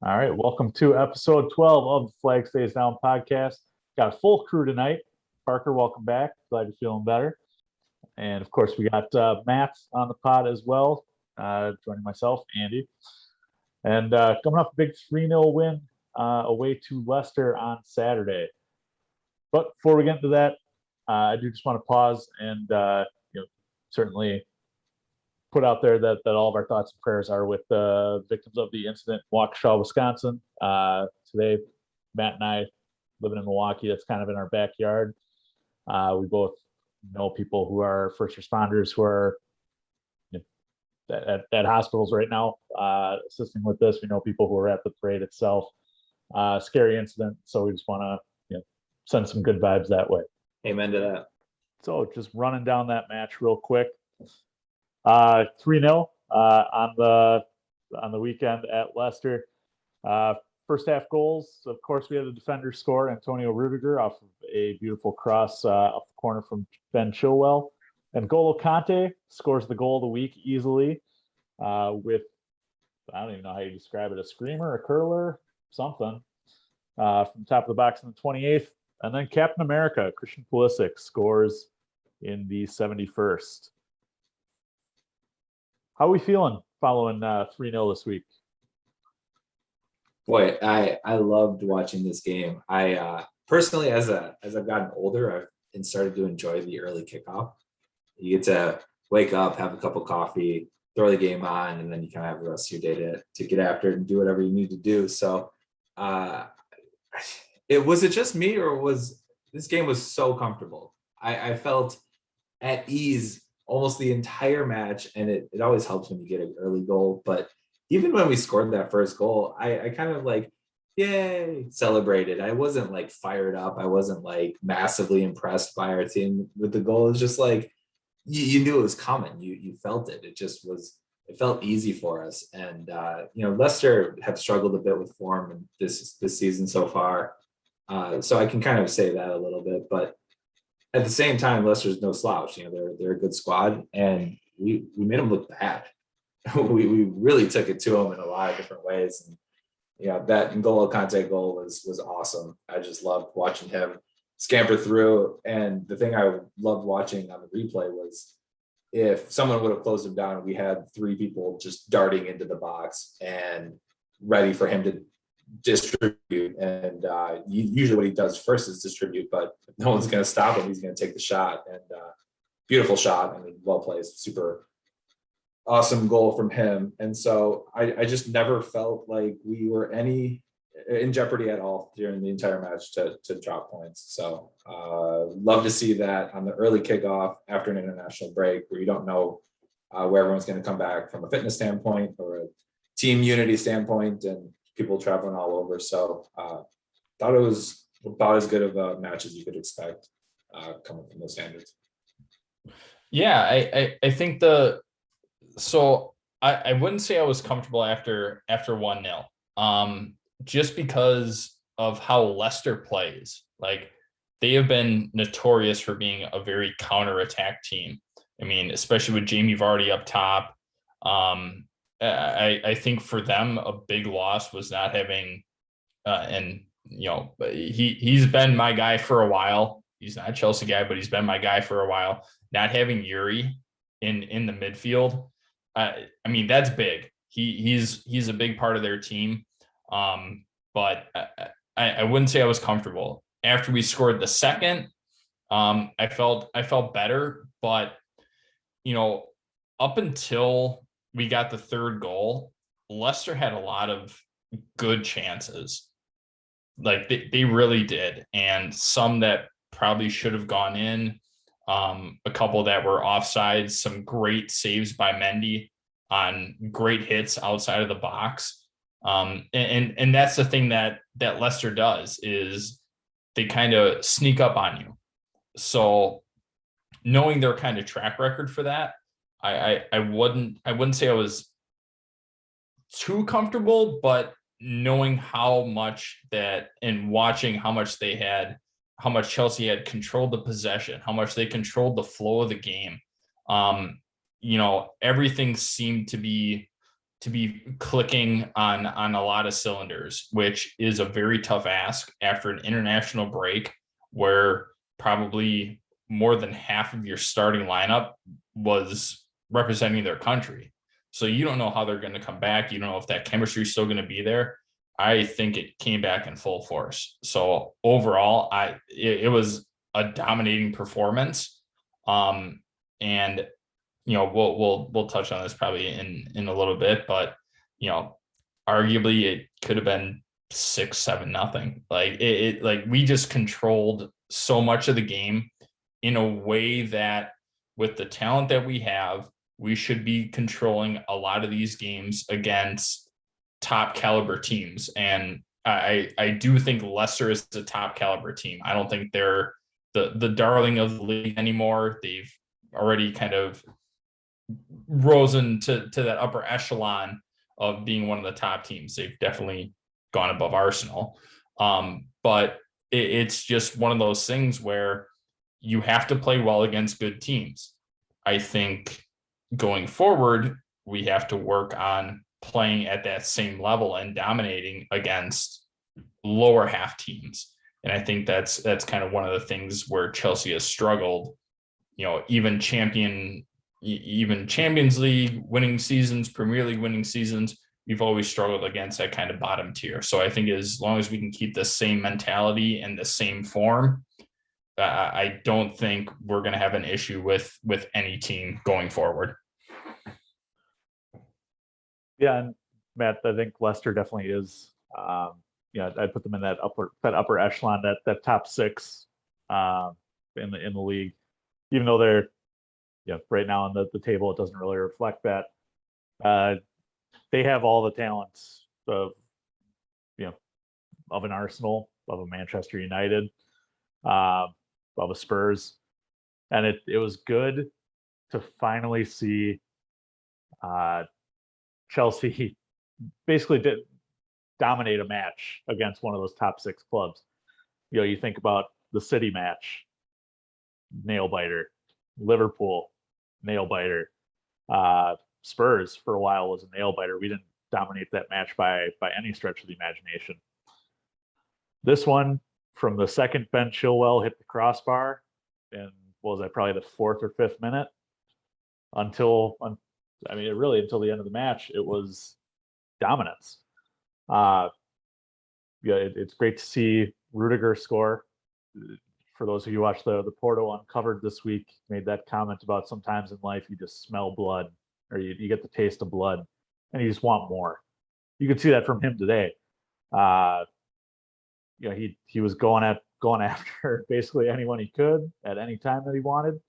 All right, welcome to episode 12 of the Flag Stays Down podcast. Got a full crew tonight. Parker, welcome back. Glad you're feeling better. And of course, we got Matt on the pod as well, joining myself, Andy. And coming off a big 3-0 win away to Leicester on Saturday. But before we get into that, I do just want to pause and certainly put out there that all of our thoughts and prayers are with the victims of the incident in Waukesha, Wisconsin. Today, Matt and I, living in Milwaukee, that's kind of in our backyard. We both know people who are first responders who are at hospitals right now assisting with this. We know people who are at the parade itself. Scary incident, so we just want to send some good vibes that way. Amen to that. So just running down that match real quick. 3-0 on the weekend at Leicester. First half goals, of course, we had a defender score, Antonio Rudiger, off of a beautiful cross off the corner from Ben Chilwell. And N'Golo Kante scores the goal of the week easily with, I don't even know how you describe it, a screamer, a curler, something, from top of the box in the 28th. And then Captain America, Christian Pulisic, scores in the 71st. How are we feeling following 3-0 this week? Boy, I loved watching this game. I personally, as I've gotten older, I've started to enjoy the early kickoff. You get to wake up, have a cup of coffee, throw the game on, and then you kind of have the rest of your day to get after it and do whatever you need to do. So, was it just me, or was this game was so comfortable? I felt at ease almost the entire match, and it always helps when you get an early goal. But even when we scored that first goal, I kind of yay, celebrated. I wasn't fired up. I wasn't massively impressed by our team with the goal. It was just you knew it was coming. You felt it. It felt easy for us. And Leicester have struggled a bit with form in this season so far. So I can kind of say that a little bit, but at the same time, Leicester's no slouch. They're a good squad, and we made them look bad. we really took it to them in a lot of different ways. And that N'Golo Kante goal was awesome. I just loved watching him scamper through. And the thing I loved watching on the replay was if someone would have closed him down, we had three people just darting into the box and ready for him to distribute. And usually what he does first is distribute, but no one's going to stop him. He's going to take the shot. And beautiful shot. I mean, well placed, super awesome goal from him. And so I just never felt like we were in jeopardy at all during the entire match to drop points. So love to see that on the early kickoff after an international break where you don't know where everyone's going to come back from a fitness standpoint or a team unity standpoint, and people traveling all over. So thought it was about as good of a match as you could expect coming from those standards. Yeah, I think I wouldn't say I was comfortable after 1-0, just because of how Leicester plays. They have been notorious for being a very counterattack team. I mean, especially with Jamie Vardy up top. I think for them, a big loss was not having, he's been my guy for a while. He's not a Chelsea guy, but he's been my guy for a while. Not having Yuri in the midfield, I mean, that's big. He's a big part of their team. But I wouldn't say I was comfortable. After we scored the second, I felt better, but up until we got the third goal, Leicester had a lot of good chances. They really did. And some that probably should have gone in, a couple that were offsides, some great saves by Mendy on great hits outside of the box. And that's the thing that Leicester does, is they kind of sneak up on you. So knowing their kind of track record for that, I wouldn't say I was too comfortable, but knowing how much that and watching how much Chelsea had controlled the possession, how much they controlled the flow of the game. Everything seemed to be to be clicking on a lot of cylinders, which is a very tough ask after an international break where probably more than half of your starting lineup was representing their country. So you don't know how they're going to come back. You don't know if that chemistry is still going to be there. I think it came back in full force. So overall, it was a dominating performance. And we'll touch on this probably in a little bit, but arguably it could have been 6-7-0. Like we just controlled so much of the game in a way that with the talent that we have, we should be controlling a lot of these games against top caliber teams. And I do think Leicester is a top caliber team. I don't think they're the darling of the league anymore. They've already kind of risen to that upper echelon of being one of the top teams. They've definitely gone above Arsenal. But it's just one of those things where you have to play well against good teams. I think going forward, we have to work on playing at that same level and dominating against lower half teams. And I think that's kind of one of the things where Chelsea has struggled. Even Champions League winning seasons, Premier League winning seasons, we've always struggled against that kind of bottom tier. So I think as long as we can keep the same mentality and the same form, I don't think we're going to have an issue with any team going forward. Yeah, and Matt, I think Leicester definitely is. I'd put them in that upper echelon, that top six in the league, even though they're right now on the table, it doesn't really reflect that. They have all the talents of an Arsenal, of a Manchester United, of a Spurs, and it was good to finally see Chelsea basically did dominate a match against one of those top six clubs. You think about the City match, nail biter. Liverpool, nail biter. Spurs for a while was a nail biter. We didn't dominate that match by any stretch of the imagination. This one, from the second Ben Chilwell hit the crossbar, and what was that, probably the 4th or 5th minute, until the end of the match, it was dominance. It's great to see Rudiger score. For those of you who watched the Porto Uncovered this week, made that comment about sometimes in life you just smell blood, or you get the taste of blood, and you just want more. You could see that from him today. He was going after basically anyone he could at any time that he wanted.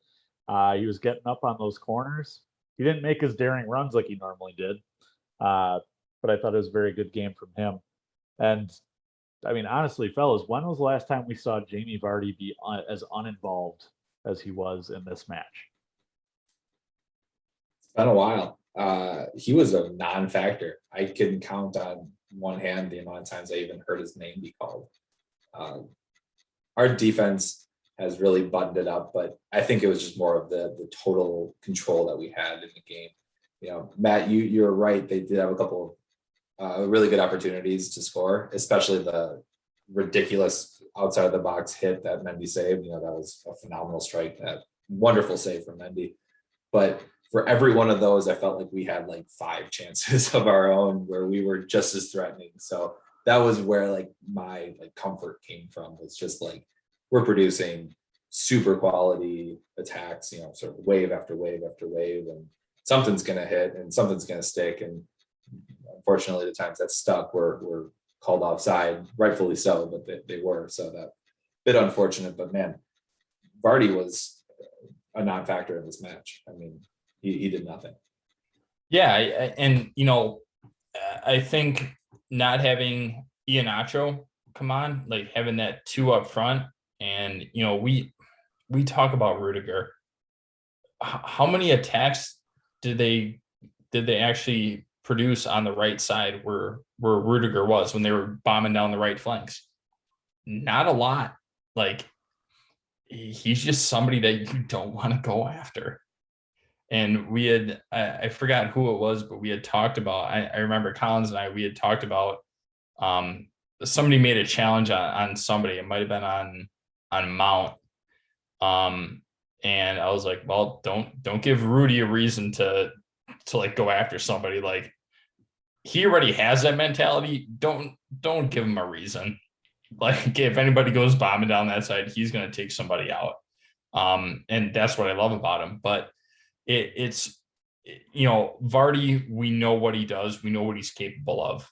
He was getting up on those corners. He didn't make his daring runs like he normally did, but I thought it was a very good game from him. And I mean, honestly, fellas, when was the last time we saw Jamie Vardy be as uninvolved as he was in this match? It's been a while. He was a non-factor. I couldn't count on one hand the amount of times I even heard his name be called. Our defense has really buttoned it up, but I think it was just more of the total control that we had in the game. Matt, you're right. They did have a couple of really good opportunities to score, especially the ridiculous outside of the box hit that Mendy saved. That was a phenomenal strike, that wonderful save from Mendy. But for every one of those, I felt like we had like 5 chances of our own where we were just as threatening. So that was where my comfort came from. It's just we're producing super quality attacks, sort of wave after wave after wave, and something's going to hit and something's going to stick. And unfortunately, the times that stuck were called offside, rightfully so, but they were. So that bit unfortunate, but man, Vardy was a non-factor in this match. I mean, he did nothing. Yeah. And, I think not having Iheanacho come on, having that 2 up front, and, we talk about Rudiger. How many attacks did they actually produce on the right side where Rudiger was when they were bombing down the right flanks? Not a lot. He's just somebody that you don't want to go after. And we had, I forgot who it was, but we had talked about, I remember Collins and we had talked about, somebody made a challenge on somebody. It might've been on Mount. And I was like, well, don't give Rudy a reason to like go after somebody. Like, he already has that mentality. Don't give him a reason. Like, if anybody goes bombing down that side, he's going to take somebody out. And that's what I love about him. But it's Vardy, we know what he does. We know what he's capable of,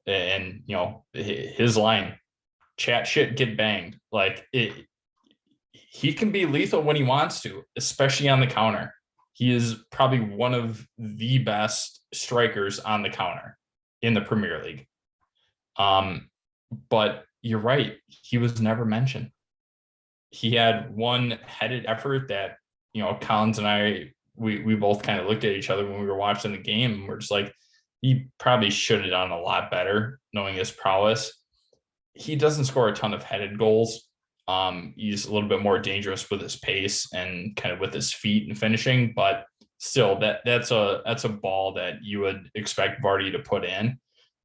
and his line, chat shit, get banged. Like, he can be lethal when he wants to, especially on the counter. He is probably one of the best strikers on the counter in the Premier League. But you're right. He was never mentioned. He had one headed effort that, Collins and I, we both kind of looked at each other when we were watching the game, and we're just like, he probably should have done a lot better knowing his prowess. He doesn't score a ton of headed goals. He's a little bit more dangerous with his pace and kind of with his feet and finishing, but still that's a ball that you would expect Vardy to put in.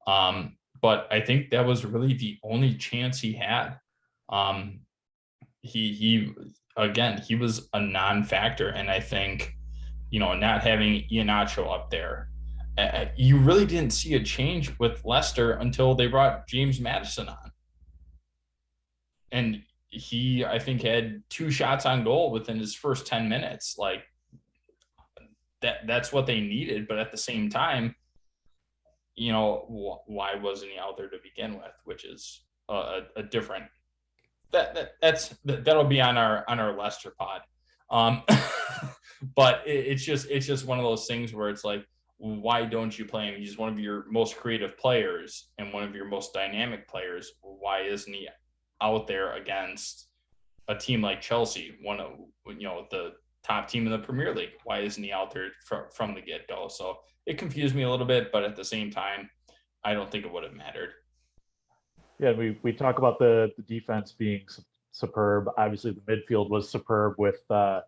But I think that was really the only chance he had. He was a non-factor. And I think, not having Iheanacho up there, you really didn't see a change with Leicester until they brought James Maddison on. And he, I think, had 2 shots on goal within his first 10 minutes. Like, that's what they needed. But at the same time, why wasn't he out there to begin with? Which is a different, that'll be on our Leicester pod. But it's just one of those things where it's like, why don't you play him? He's one of your most creative players and one of your most dynamic players. Why isn't he out there against a team like Chelsea, one of the top team in the Premier League? Why isn't he out there from the get-go? So it confused me a little bit, but at the same time, I don't think it would have mattered. Yeah, we talk about the defense being superb. Obviously, the midfield was superb with that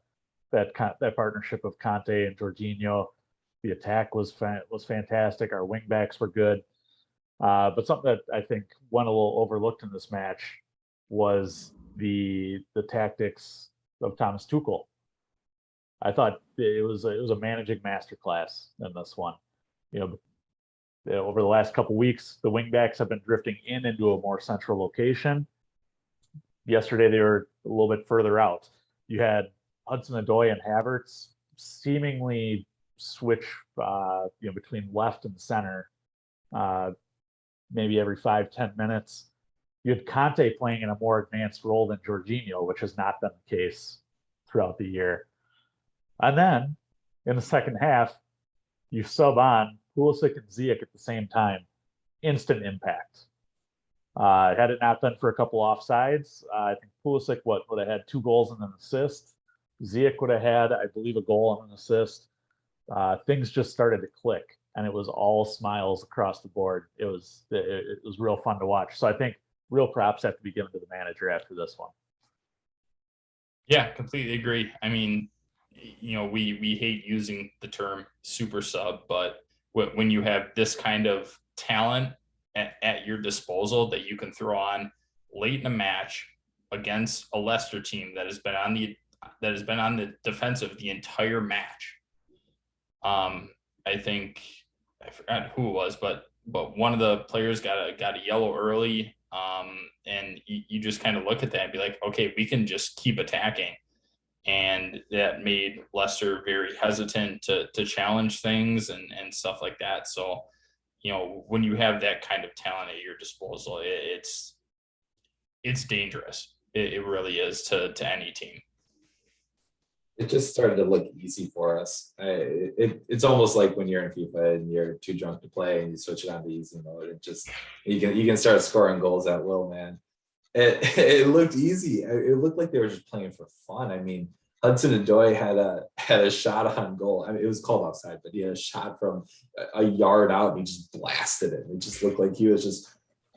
partnership of Conte and Jorginho. The attack was fantastic. Our wingbacks were good. But something that I think went a little overlooked in this match was the tactics of Thomas Tuchel. I thought it was a managing masterclass in this one. Over the last couple of weeks, the wingbacks have been drifting into a more central location. Yesterday, they were a little bit further out. You had Hudson-Odoi and Havertz seemingly switch, between left and center, maybe every 5-10 minutes. You had Conte playing in a more advanced role than Jorginho, which has not been the case throughout the year. And then in the second half, you sub on Pulisic and Ziyech at the same time. Instant impact. Had it not been for a couple offsides, I think Pulisic would have had 2 goals and an assist. Ziyech would have had, I believe, a goal and an assist. Things just started to click, and it was all smiles across the board. It was real fun to watch. So I think real props have to be given to the manager after this one. Yeah, completely agree. I mean, we hate using the term super sub, but when you have this kind of talent at your disposal that you can throw on late in a match against a Leicester team that has been on the defensive the entire match. I think I forgot who it was, but one of the players got a yellow early. And you just kind of look at that and be like, okay, we can just keep attacking. And that made Leicester very hesitant to challenge things and stuff like that. So, when you have that kind of talent at your disposal, it's dangerous. It really is to any team. It just started to look easy for us. It's almost like when you're in FIFA and you're too drunk to play and you switch it on to easy mode. It just you can start scoring goals at will, man. It looked easy. It looked like they were just playing for fun. I mean, Hudson-Odoi had a shot on goal. I mean, it was called offside, but he had a shot from a yard out and he just blasted it. It just looked like he was just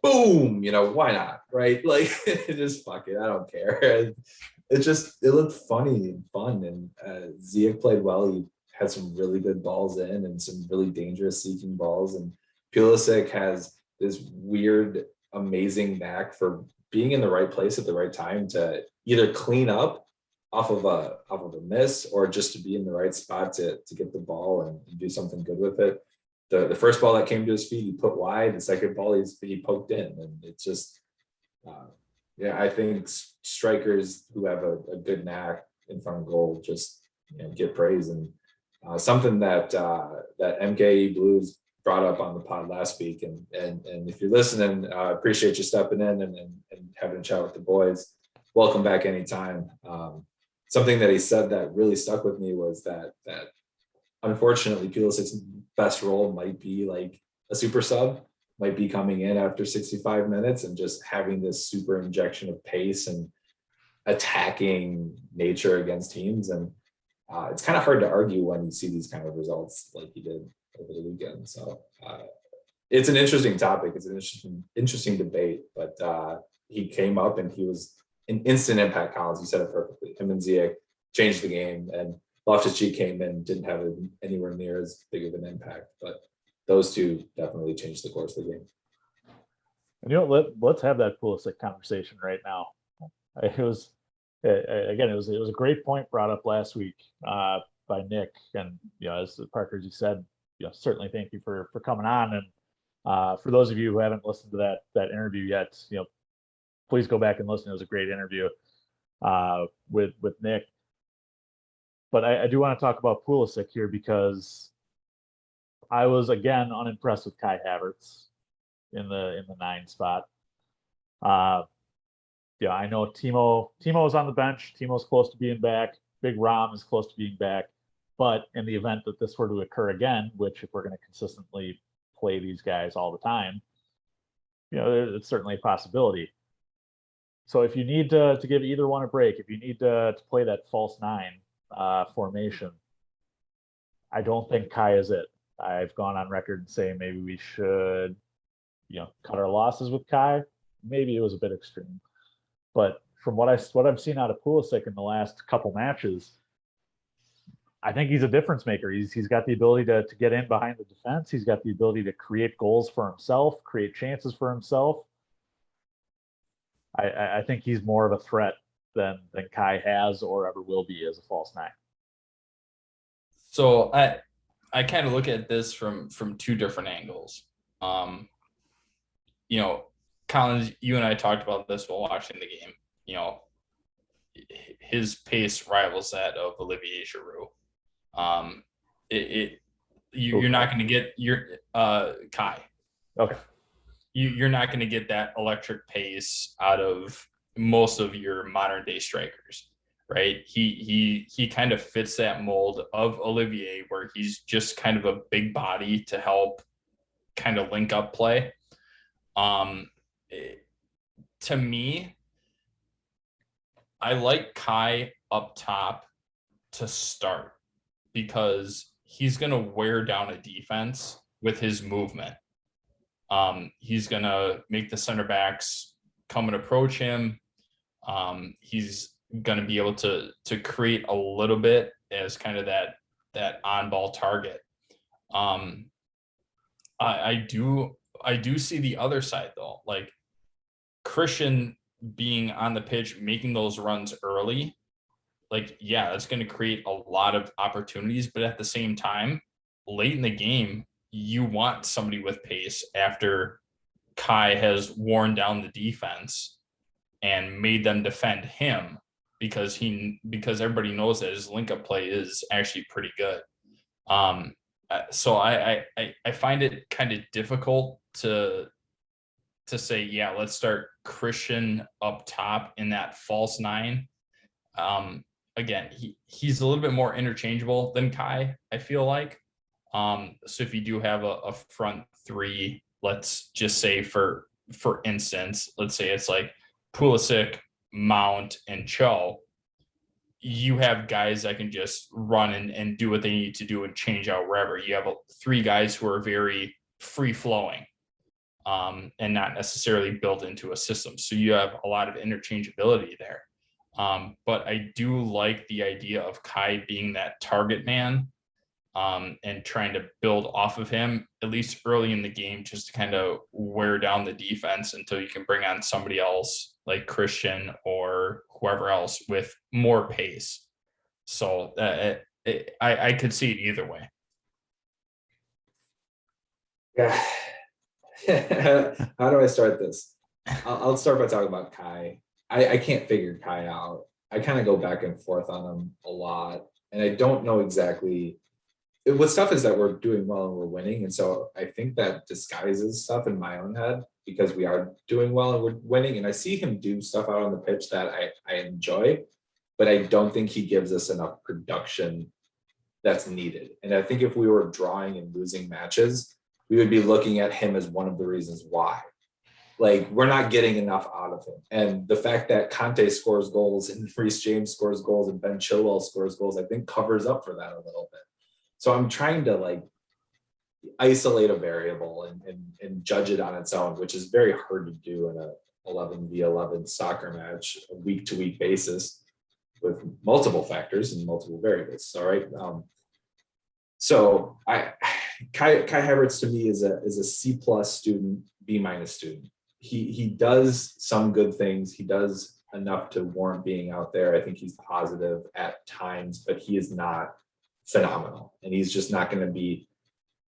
boom. Why not, right? Like, just fuck it. I don't care. it looked funny and fun. And Ziyech played well. He had some really good balls in and some really dangerous seeking balls. And Pulisic has this weird, amazing knack for being in the right place at the right time to either clean up off of a miss or just to be in the right spot to get the ball and do something good with it. The first ball that came to his feet, he put wide. The second ball, he poked in, and it's just, I think strikers who have a good knack in front of goal just get praise. And something that MKE Blues brought up on the pod last week, and if you're listening, appreciate you stepping in and having a chat with the boys. Welcome back anytime. Something that he said that really stuck with me was that unfortunately Pulisic's best role might be like a super sub, might be coming in after 65 minutes and just having this super injection of pace and attacking nature against teams. And it's kind of hard to argue when you see these kind of results like he did over the weekend. So it's an interesting topic. It's an interesting debate, but he came up and he was an instant impact. Collins, you said it perfectly. Him and Ziyech changed the game, and Loftus-Cheek came in, didn't have anywhere near as big of an impact, but those two definitely changed the course of the game. And let's have that Pulisic conversation right now. It was a great point brought up last week by Nick, and as Parker, as you said, certainly thank you for coming on. And for those of you who haven't listened to that interview yet, please go back and listen. It was a great interview with Nick. But I do want to talk about Pulisic here because I was again unimpressed with Kai Havertz in the 9 spot. I know Timo's on the bench. Timo's close to being back. Big Rom is close to being back. But in the event that this were to occur again, which if we're going to consistently play these guys all the time, it's certainly a possibility. So if you need to give either one a break, if you need to play that false 9 formation, I don't think Kai is it. I've gone on record saying maybe we should, cut our losses with Kai. Maybe it was a bit extreme, but from what I've seen out of Pulisic in the last couple matches, I think he's a difference maker. He's got the ability to get in behind the defense. He's got the ability to create goals for himself, create chances for himself. I think he's more of a threat than Kai has or ever will be as a false 9. So I kind of look at this from 2 different angles. Collins, you and I talked about this while watching the game. His pace rivals that of Olivier Giroud. You're not going to get your Kai. Okay. You're not going to get that electric pace out of most of your modern day strikers, right? He kind of fits that mold of Olivier, where he's just kind of a big body to help kind of link up play. To me, I like Kai up top to start because he's going to wear down a defense with his movement. He's going to make the center backs come and approach him. He's going to be able to create a little bit as kind of that on-ball target. I do see the other side though, like Christian being on the pitch, making those runs early. Like, yeah, that's going to create a lot of opportunities, but at the same time, late in the game, you want somebody with pace after Kai has worn down the defense and made them defend him because everybody knows that his link up play is actually pretty good. So I find it kind of difficult to say, yeah, let's start Christian up top in that false 9. Again, he's a little bit more interchangeable than Kai, I feel like. So if you do have a front 3, let's just say for instance, let's say it's like Pulisic, Mount, and Cho, you have guys that can just run and do what they need to do and change out wherever. You have 3 guys who are very free flowing and not necessarily built into a system. So you have a lot of interchangeability there. But I do like the idea of Kai being that target man, and trying to build off of him, at least early in the game, just to kind of wear down the defense until you can bring on somebody else like Christian or whoever else with more pace. So I could see it either way. Yeah. How do I start this? I'll start by talking about Kai. I can't figure Kai out. I kind of go back and forth on him a lot, and I don't know exactly. What's tough is that we're doing well and we're winning, and so I think that disguises stuff in my own head because we are doing well and we're winning, and I see him do stuff out on the pitch that I enjoy, but I don't think he gives us enough production that's needed. And I think if we were drawing and losing matches, we would be looking at him as one of the reasons why. Like, we're not getting enough out of him. And the fact that Conte scores goals and Reece James scores goals and Ben Chilwell scores goals, I think covers up for that a little bit. So I'm trying to like isolate a variable and judge it on its own, which is very hard to do in a 11v11 soccer match, a week-to-week basis with multiple factors and multiple variables. All right. So Kai Havertz to me is a C+ student, B- student. He does some good things. He does enough to warrant being out there. I think he's positive at times, but he is not phenomenal. And he's just not going to be,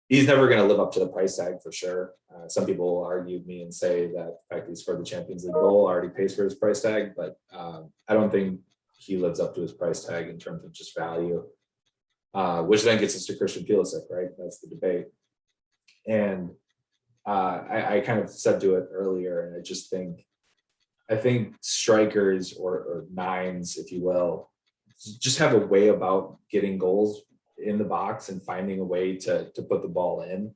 he's never going to live up to the price tag for sure. Some people will argue with me and say that the fact that he scored the Champions League goal already pays for his price tag, but I don't think he lives up to his price tag in terms of just value, which then gets us to Christian Pulisic, right? That's the debate. And I kind of said to it earlier, and I think strikers or nines, if you will, just have a way about getting goals in the box and finding a way to put the ball in.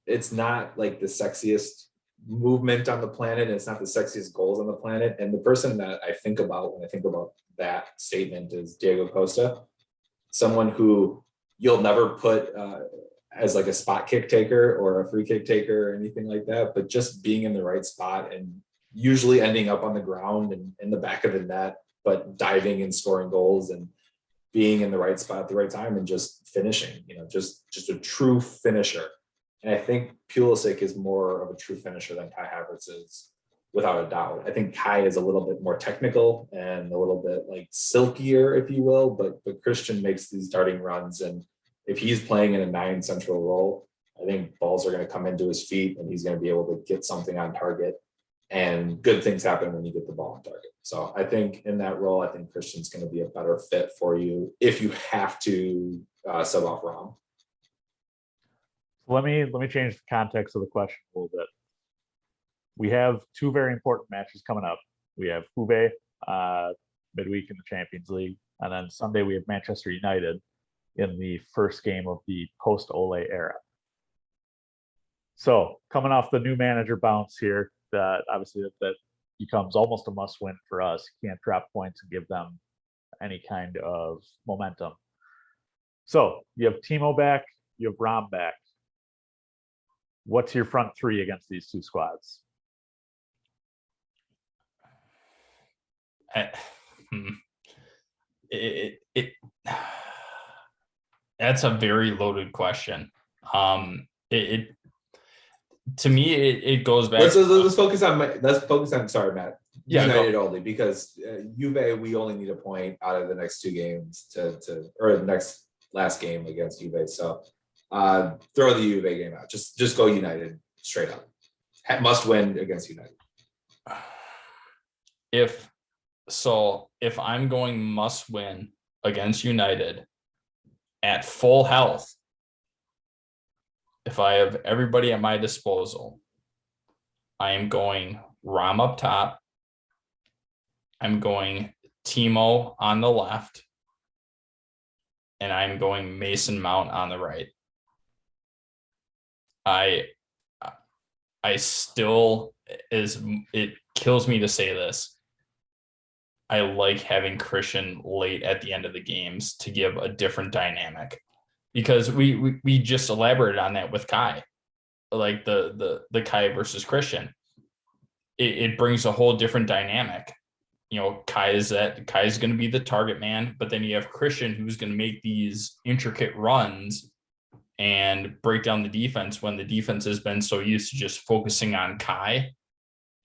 It's not like the sexiest movement on the planet. It's not the sexiest goals on the planet. And the person that I think about when I think about that statement is Diego Costa, someone who you'll never put as like a spot kick taker or a free kick taker or anything like that, but just being in the right spot and usually ending up on the ground and in the back of the net, but diving and scoring goals and being in the right spot at the right time and just finishing, just a true finisher. And I think Pulisic is more of a true finisher than Kai Havertz is, without a doubt. I think Kai is a little bit more technical and a little bit like silkier, if you will, but Christian makes these darting runs. And if he's playing in a 9 central role, I think balls are going to come into his feet and he's going to be able to get something on target. And good things happen when you get the ball on target. So I think in that role, I think Christian's going to be a better fit for you if you have to sub off Rom. Let me change the context of the question a little bit. We have 2 very important matches coming up. We have Juve midweek in the Champions League, and then Sunday we have Manchester United in the first game of the post-Ole era. So coming off the new manager bounce here, that obviously that becomes almost a must-win for us. You can't drop points and give them any kind of momentum. So you have Timo back, you have Rom back. What's your front 3 against these 2 squads? That's a very loaded question. To me, it goes back. Let's focus on. Sorry, Matt. Yeah, United only, because Juve, we only need a point out of the next 2 games or the last game against Juve. So throw the Juve game out. Just go United straight up. Must win against United. If I'm going must win against United at full health, if I have everybody at my disposal, I am going Rom up top. I'm going Timo on the left. And I'm going Mason Mount on the right. I still, it kills me to say this, I like having Christian late at the end of the games to give a different dynamic, because we just elaborated on that with Kai, like the Kai versus Christian. It brings a whole different dynamic. Kai is going to be the target man, but then you have Christian who's going to make these intricate runs and break down the defense when the defense has been so used to just focusing on Kai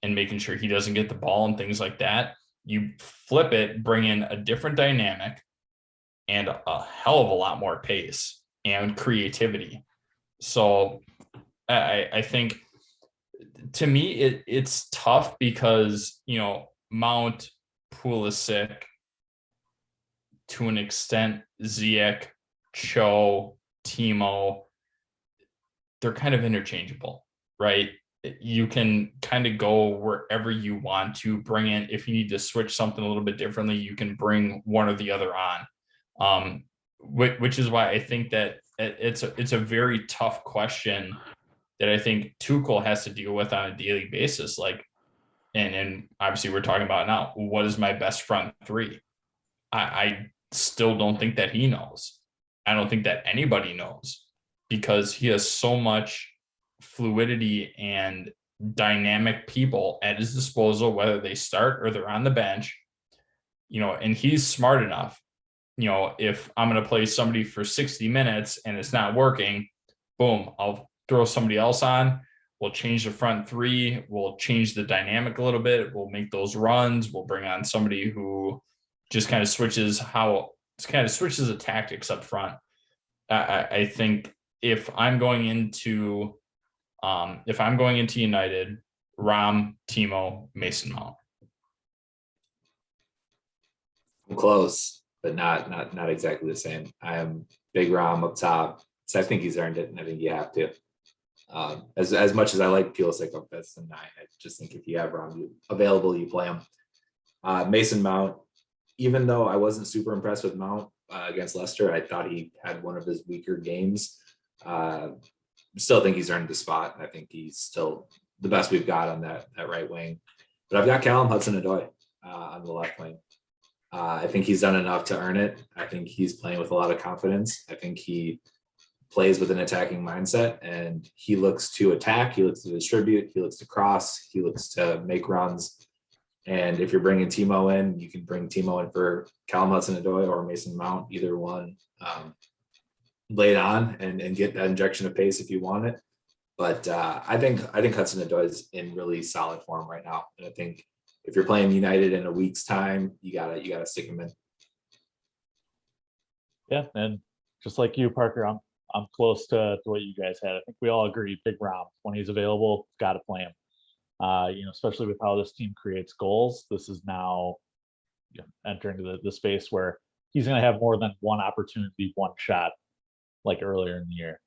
and making sure he doesn't get the ball and things like that. You flip it, bring in a different dynamic and a hell of a lot more pace and creativity. So I think, to me, it's tough because, Mount, Pulisic, to an extent, Ziyech, Cho, Timo, they're kind of interchangeable, right? You can kind of go wherever you want to bring in. If you need to switch something a little bit differently, you can bring one or the other on, which is why I think that it's a very tough question that I think Tuchel has to deal with on a daily basis. Like, and obviously we're talking about now, what is my best front three? I still don't think that he knows. I don't think that anybody knows, because he has so much fluidity and dynamic people at his disposal, whether they start or they're on the bench, and he's smart enough. If I'm going to play somebody for 60 minutes and it's not working, boom, I'll throw somebody else on. We'll change the front three. We'll change the dynamic a little bit. We'll make those runs. We'll bring on somebody who just kind of switches the tactics up front. I think if I'm going into United, Rom, Timo, Mason Mount. I'm close, but not exactly the same. I am big Rom up top. So I think he's earned it, and I think you have to. As much as I like Pulisic up as the 9, I just think if you have Rom available, you play him. Mason Mount, even though I wasn't super impressed with Mount against Leicester, I thought he had one of his weaker games. Still think he's earned the spot. I think he's still the best we've got on that right wing. But I've got Callum Hudson-Odoi on the left wing. I think he's done enough to earn it. I think he's playing with a lot of confidence. I think he plays with an attacking mindset, and he looks to attack. He looks to distribute. He looks to cross. He looks to make runs. And if you're bringing Timo in, you can bring Timo in for Callum Hudson-Odoi or Mason Mount, either one. Lay it on and get that injection of pace if you want it. But I think Hudson-Odoi is in really solid form right now. And I think if you're playing United in a week's time, you gotta stick him in. Yeah, and just like you, Parker, I'm close to what you guys had. I think we all agree, big Rom, when he's available, got to play him. Especially with how this team creates goals. This is now entering the space where he's going to have more than one opportunity, one shot, like earlier in the year.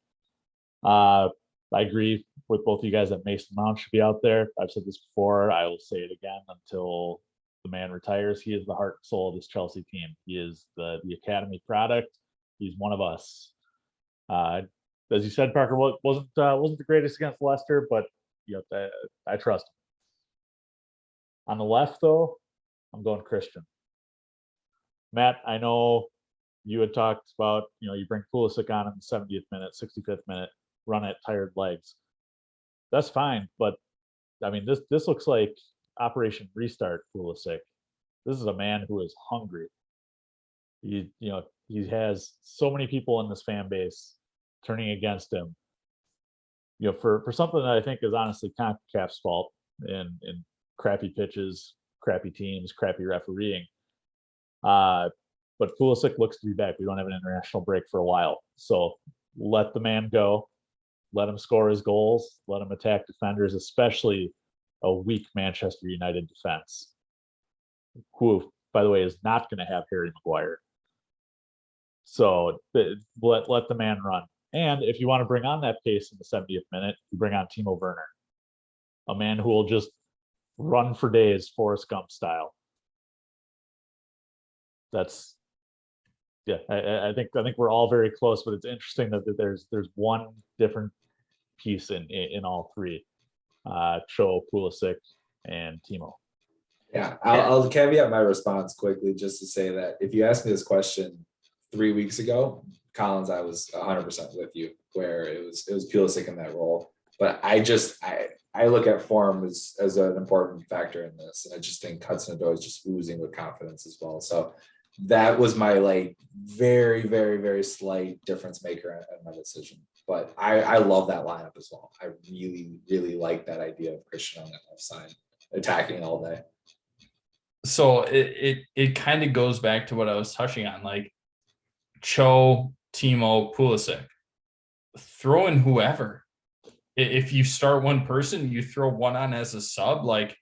I agree with both of you guys that Mason Mount should be out there. I've said this before. I will say it again until the man retires. He is the heart and soul of this Chelsea team. He is the academy product. He's one of us. As you said, Parker wasn't the greatest against Leicester, but I trust him. On the left, though, I'm going Christian. Matt, I know you had talked about, you bring Pulisic on in the 70th minute, 65th minute, run at tired legs. That's fine, but I mean, this looks like Operation Restart Pulisic. This is a man who is hungry. He has so many people in this fan base turning against him. For something that I think is honestly CONCACAF's fault in crappy pitches, crappy teams, crappy refereeing. But Pulisic looks to be back. We don't have an international break for a while. So let the man go. Let him score his goals. Let him attack defenders, especially a weak Manchester United defense, who, by the way, is not going to have Harry Maguire. So let the man run. And if you want to bring on that pace in the 70th minute, you bring on Timo Werner, a man who will just run for days, Forrest Gump style. I think we're all very close, but it's interesting that there's one different piece in all three, Cho, Pulisic, and Timo. Yeah, I'll caveat my response quickly just to say that if you asked me this question 3 weeks ago, Collins, I was 100% with you, where it was Pulisic in that role. But I look at form as an important factor in this. And I just think Hudson-Odoi is just oozing with confidence as well. So that was my like very, very, very slight difference maker in my decision. But I love that lineup as well. I really, really like that idea of Christian on that left side, attacking all day. So it kind of goes back to what I was touching on, like Cho, Timo, Pulisic. Throw in whoever. If you start one person, you throw one on as a sub, like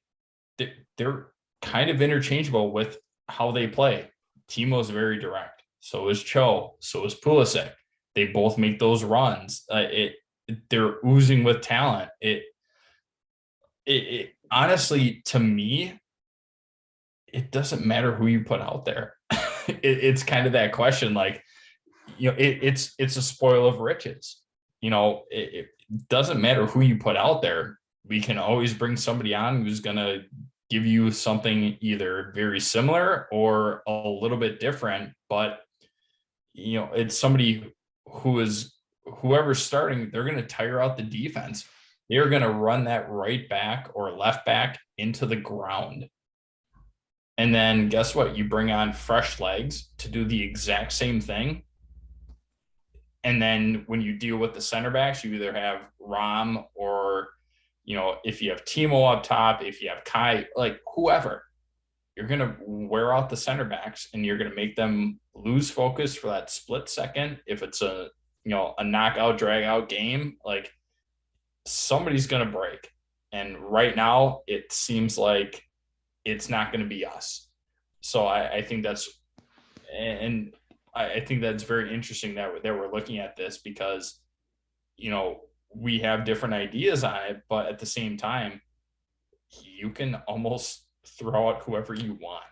they're kind of interchangeable with how they play. Timo's very direct. So is Cho. So is Pulisic. They both make those runs. They're oozing with talent. It honestly, to me, it doesn't matter who you put out there. It's kind of that question, like, you know, it's a spoil of riches. You know, it doesn't matter who you put out there. We can always bring somebody on who's going to give you something either very similar or a little bit different. But, you know, it's somebody who is whoever's starting, they're going to tire out the defense. They're going to run that right back or left back into the ground. And then guess what? You bring on fresh legs to do the exact same thing. And then when you deal with the center backs, you either have Ram or, you know, if you have Timo up top, if you have Kai, like whoever, you're going to wear out the center backs and you're going to make them lose focus for that split second. If it's a, you know, a knockout, drag out game, like somebody's going to break. And right now it seems like it's not going to be us. So I think that's, and I think that's very interesting that we're looking at this because, you know, we have different ideas on it, but at the same time, you can almost throw out whoever you want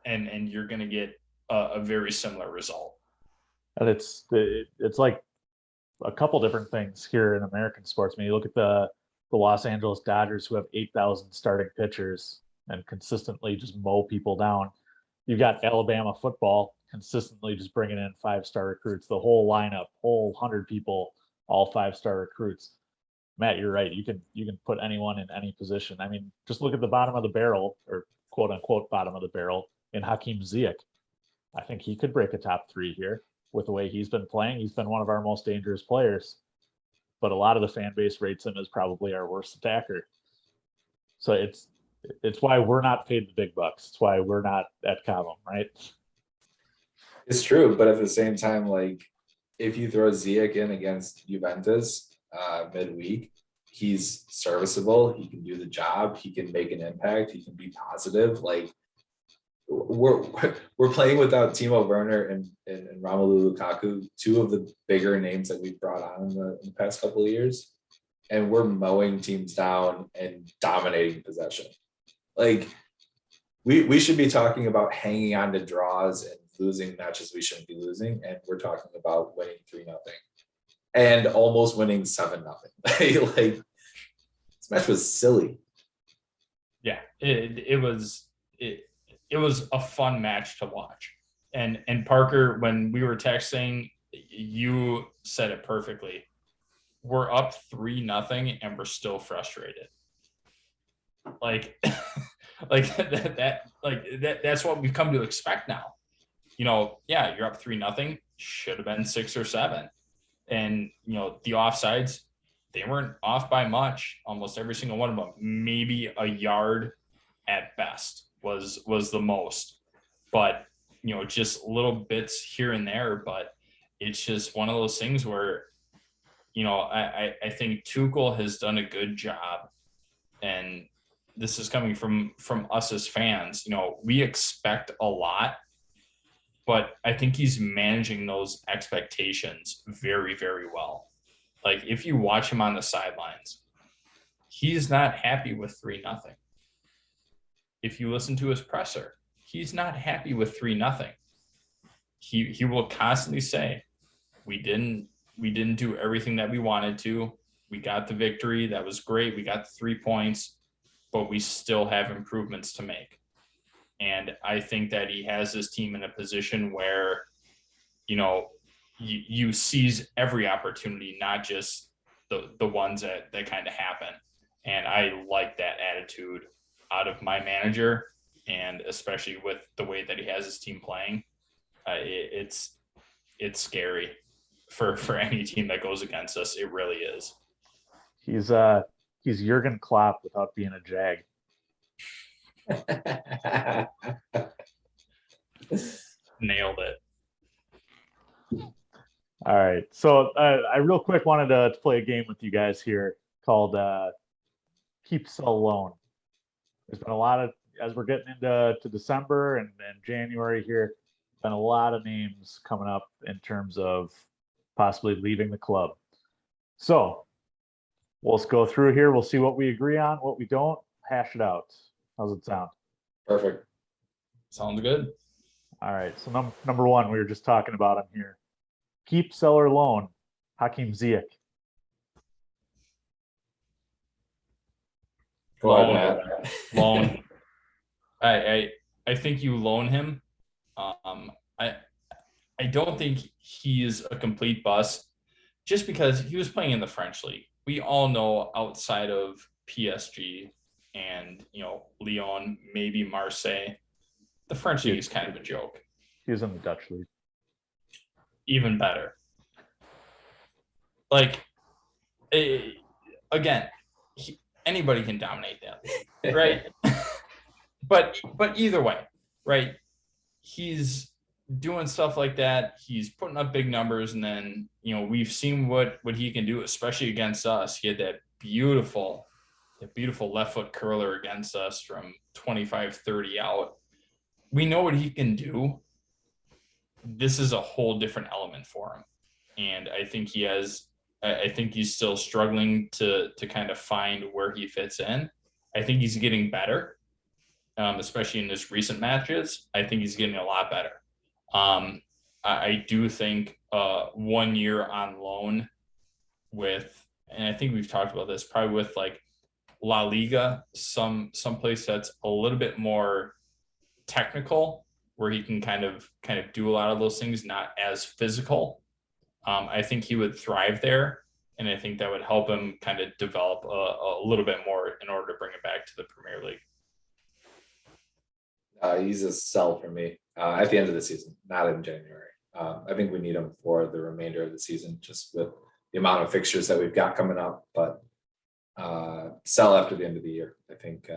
and you're going to get a very similar result. And it's like a couple different things here in American sports. I mean, you look at the Los Angeles Dodgers who have 8,000 starting pitchers and consistently just mow people down. You've got Alabama football consistently just bringing in 5-star recruits, the whole lineup, whole 100 people, all 5-star recruits. Matt, you're right. You can put anyone in any position. I mean, just look at the bottom of the barrel, or quote unquote bottom of the barrel, in Hakeem Ziyech. I think he could break a top 3 here with the way he's been playing. He's been one of our most dangerous players, but a lot of the fan base rates him as probably our worst attacker. So it's why we're not paid the big bucks. It's why we're not at Cobham, right? It's true, but at the same time, like if you throw Ziyech in against Juventus midweek, he's serviceable. He can do the job. He can make an impact. He can be positive. Like we're playing without Timo Werner and Romelu Lukaku, two of the bigger names that we've brought on in the past couple of years, and we're mowing teams down and dominating possession. Like we should be talking about hanging on to draws and losing matches we shouldn't be losing, and we're talking about winning 3-0 and almost winning 7-0. Like this match was silly. Yeah, it was a fun match to watch. And Parker, when we were texting, you said it perfectly. We're up 3-0 and we're still frustrated. Like that's what we've come to expect now. You know, yeah, you're up 3-0, should have been 6 or 7. And, you know, the offsides, they weren't off by much. Almost every single one of them, maybe a yard at best was the most. But, you know, just little bits here and there. But it's just one of those things where, you know, I think Tuchel has done a good job. And this is coming from us as fans. You know, we expect a lot, but I think he's managing those expectations very, very well. Like if you watch him on the sidelines, he's not happy with 3-0. If you listen to his presser, he's not happy with 3-0. He will constantly say, we didn't do everything that we wanted to. We got the victory. That was great. We got the 3 points, but we still have improvements to make. And I think that he has his team in a position where, you know, you seize every opportunity, not just the ones that kind of happen. And I like that attitude out of my manager, and especially with the way that he has his team playing. It's scary for any team that goes against us. It really is. He's Jurgen Klopp without being a Jag. Nailed it. All right. So I real quick wanted to play a game with you guys here called Keep, Sell, Loan. There's been a lot of, as we're getting into December and January here, been a lot of names coming up in terms of possibly leaving the club. So we'll just go through here. We'll see what we agree on, what we don't, hash it out. How's it sound? Perfect. Sounds good. All right. So number one, we were just talking about him here. Keep, sell, or loan, Hakim Ziyech. Go ahead, Matt. Loan. I think you loan him. I don't think he's a complete bust, just because he was playing in the French league. We all know outside of PSG and Lyon, maybe Marseille, the French league is kind of a joke. He was in the Dutch league. Even better. Like, again, anybody can dominate that, right? but either way, right? He's doing stuff like that. He's putting up big numbers, and then we've seen what he can do, especially against us. He had that beautiful left foot curler against us from 25-30 out. We know what he can do. This is a whole different element for him, and I think he's still struggling to kind of find where he fits in. I think he's getting better, especially in his recent matches. I think he's getting a lot better. I do think 1 year on loan with, and I think we've talked about this, probably with like La Liga, some place that's a little bit more technical, where he can kind of do a lot of those things, not as physical. I think he would thrive there, and I think that would help him kind of develop a little bit more in order to bring it back to the Premier League. He's a sell for me at the end of the season, not in January. I think we need him for the remainder of the season, just with the amount of fixtures that we've got coming up. But sell after the end of the year. I think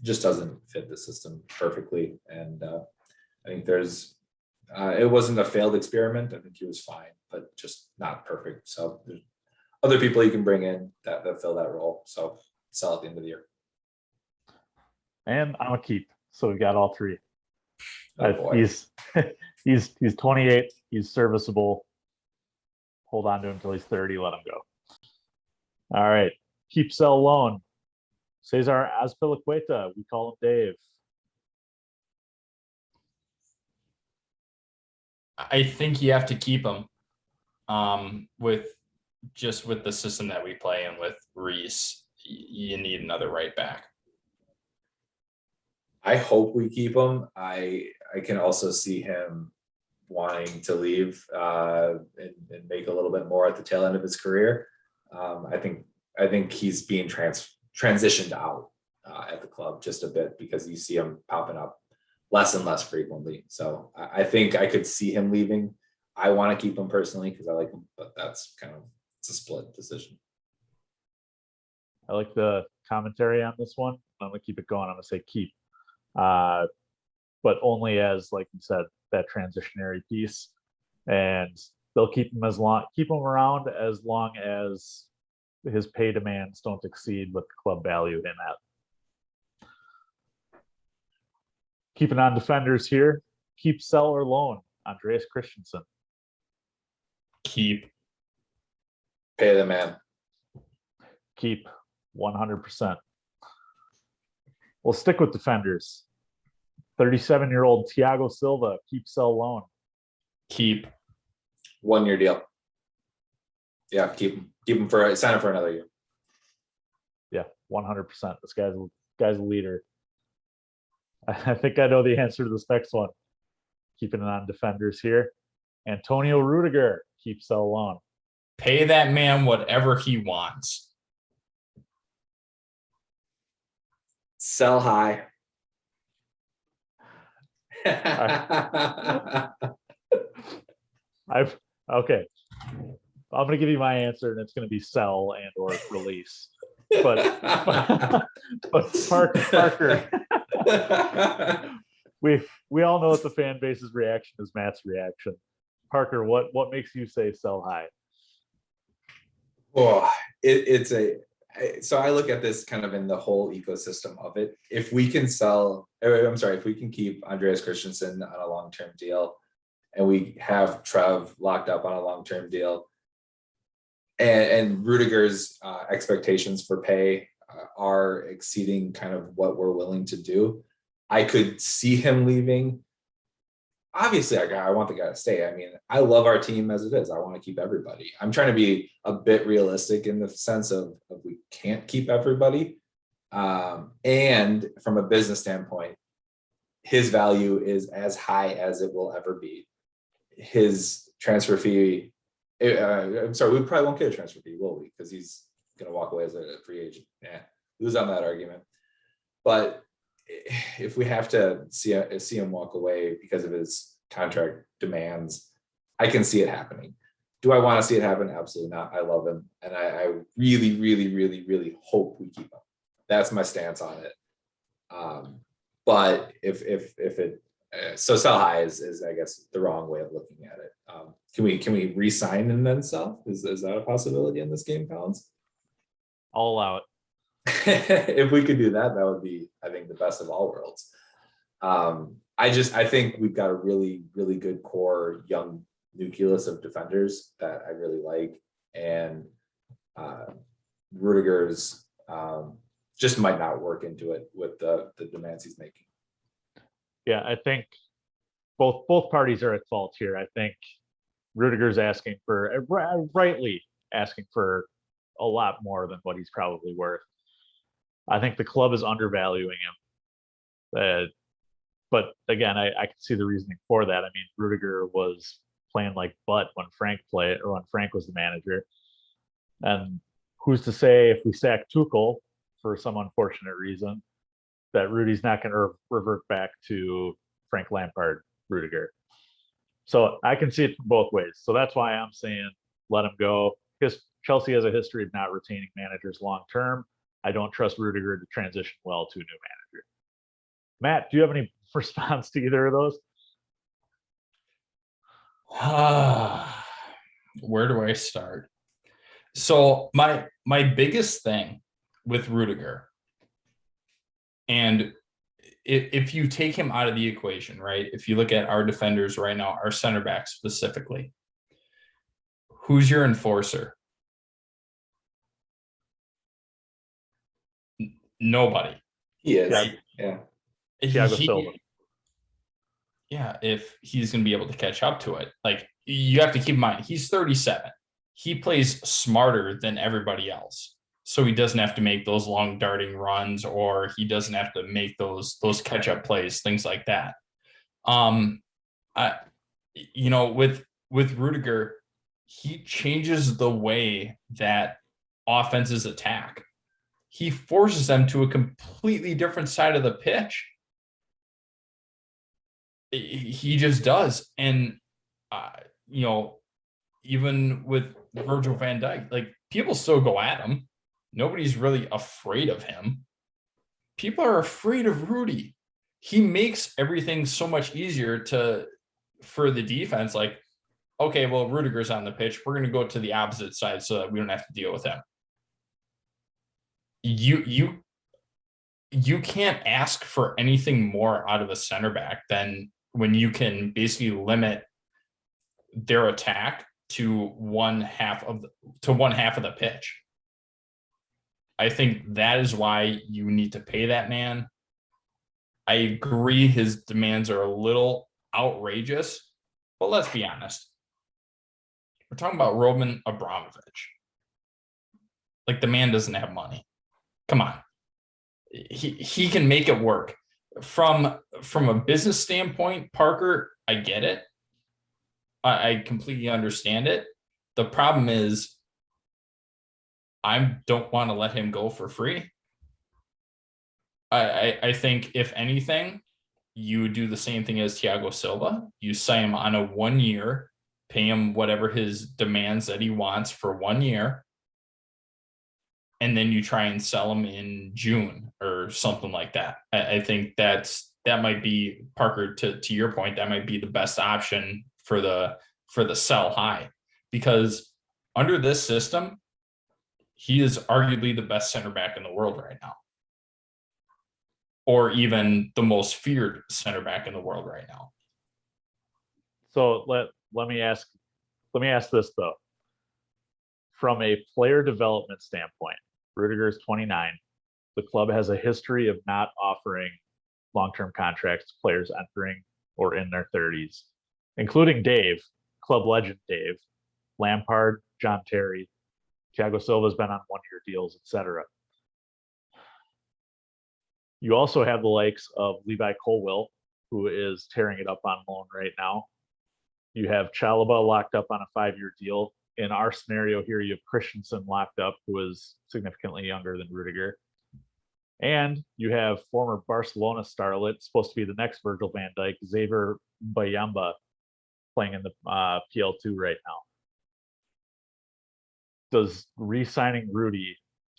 just doesn't fit the system perfectly, and I think it wasn't a failed experiment. I think he was fine, but just not perfect. So there's other people you can bring in that fill that role. So sell at the end of the year. And I'm a keep. So we've got all three. Oh, he's 28. He's serviceable. Hold on to him until he's 30. Let him go. All right. Keep, sell, loan. Cesar Azpilicueta. We call him Dave. I think you have to keep him with the system that we play, and with Reese, you need another right back. I hope we keep him. I can also see him wanting to leave and make a little bit more at the tail end of his career. I think he's being transitioned out at the club just a bit, because you see him popping up less and less frequently. So I think I could see him leaving. I want to keep him personally because I like him, but it's a split decision. I like the commentary on this one. I'm going to keep it going. I'm going to say keep. But only as, like you said, that transitionary piece. And they'll keep him around as long as his pay demands don't exceed what the club valued him at. Keeping on defenders here. Keep, sell, or loan, Andreas Christensen. Keep. Pay the man. Keep, 100%. We'll stick with defenders. 37-year-old Thiago Silva. Keep, sell, loan. Keep. 1 year deal. Yeah, keep him sign him for another year. Yeah, 100%. This guy's a leader. I think I know the answer to this next one. Keeping it on defenders here. Antonio Rudiger. Keep, sell, loan. Pay that man whatever he wants. Sell high. Okay. I'm gonna give you my answer, and it's gonna be sell and or release. But Parker, we all know what the fan base's reaction is. Matt's reaction. Parker, what makes you say sell high? Oh, so I look at this kind of in the whole ecosystem of it. If we can if we can keep Andreas Christensen on a long-term deal, and we have Trev locked up on a long-term deal, and Rudiger's expectations for pay are exceeding kind of what we're willing to do, I could see him leaving. Obviously, I want the guy to stay. I mean, I love our team as it is. I want to keep everybody. I'm trying to be a bit realistic in the sense of we can't keep everybody. And from a business standpoint, his value is as high as it will ever be. His transfer fee, I'm sorry, we probably won't get a transfer fee, will we? Because he's going to walk away as a free agent. Yeah, lose on that argument. But if we have to see him walk away because of his contract demands, I can see it happening. Do I want to see it happen? Absolutely not. I love him, and I really, really, really, really hope we keep him. That's my stance on it. But if it so sell high is I guess the wrong way of looking at it. Can we re-sign and then sell? Is that a possibility in this game, Collins? I'll allow it. If we could do that, that would be, I think, the best of all worlds. I think we've got a really, really good core young nucleus of defenders that I really like, and Rudiger's just might not work into it with the demands he's making. Yeah, I think both parties are at fault here. I think Rudiger's asking for, rightly asking for, a lot more than what he's probably worth. I think the club is undervaluing him. But again, I can see the reasoning for that. I mean, Rudiger was playing like butt when Frank played, or when Frank was the manager. And who's to say if we sack Tuchel for some unfortunate reason that Rudy's not going to revert back to Frank Lampard Rudiger. So I can see it from both ways. So that's why I'm saying let him go, because Chelsea has a history of not retaining managers long term. I don't trust Rudiger to transition well to a new manager. Matt, do you have any response to either of those? Where do I start? So my biggest thing with Rudiger, and if you take him out of the equation, right? If you look at our defenders right now, our center backs specifically, who's your enforcer? Nobody. He is. Right? Yeah. Thiago Silva. Yeah, if he's going to be able to catch up to it. Like, you have to keep in mind, he's 37. He plays smarter than everybody else. So he doesn't have to make those long darting runs, or he doesn't have to make those catch-up plays, things like that. With Rudiger, he changes the way that offenses attack. He forces them to a completely different side of the pitch. He just does. And, even with Virgil van Dijk, like, people still go at him. Nobody's really afraid of him. People are afraid of Rudy. He makes everything so much easier for the defense. Like, okay, well, Rudiger's on the pitch. We're going to go to the opposite side so that we don't have to deal with him. You can't ask for anything more out of a center back than when you can basically limit their attack to one half of the pitch. I think that is why you need to pay that man. I agree his demands are a little outrageous, but let's be honest. We're talking about Roman Abramovich. Like, the man doesn't have money. Come on. He can make it work. From a business standpoint, Parker, I get it. I completely understand it. The problem is I don't want to let him go for free. I think if anything, you do the same thing as Thiago Silva. You sign him on a 1 year, pay him whatever his demands that he wants for 1 year, and then you try and sell him in June or something like that. I think that might be, Parker, to your point, that might be the best option for the sell high, because under this system, he is arguably the best center back in the world right now, or even the most feared center back in the world right now. So let me ask this though. From a player development standpoint, Rudiger is 29. The club has a history of not offering long-term contracts to players entering or in their 30s, including Dave, club legend Dave, Lampard, John Terry, Thiago Silva's been on 1-year deals, etc. You also have the likes of Levi Colwill, who is tearing it up on loan right now. You have Chalobah locked up on a 5-year deal. In our scenario here, you have Christensen locked up, who is significantly younger than Rudiger. And you have former Barcelona starlet, supposed to be the next Virgil van Dijk, Xavier Bayamba, playing in the PL2 right now. Does re-signing Rudy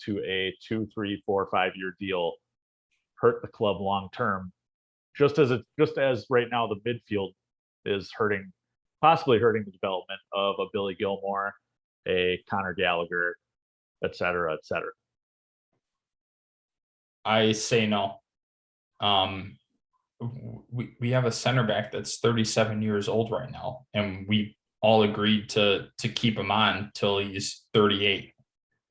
to a 2, 3, 4, 5-year deal hurt the club long term? Just as right now the midfield is possibly hurting the development of a Billy Gilmore, a Conor Gallagher, et cetera, et cetera. I say no. We have a center back that's 37 years old right now, and we all agreed to keep him on till he's 38.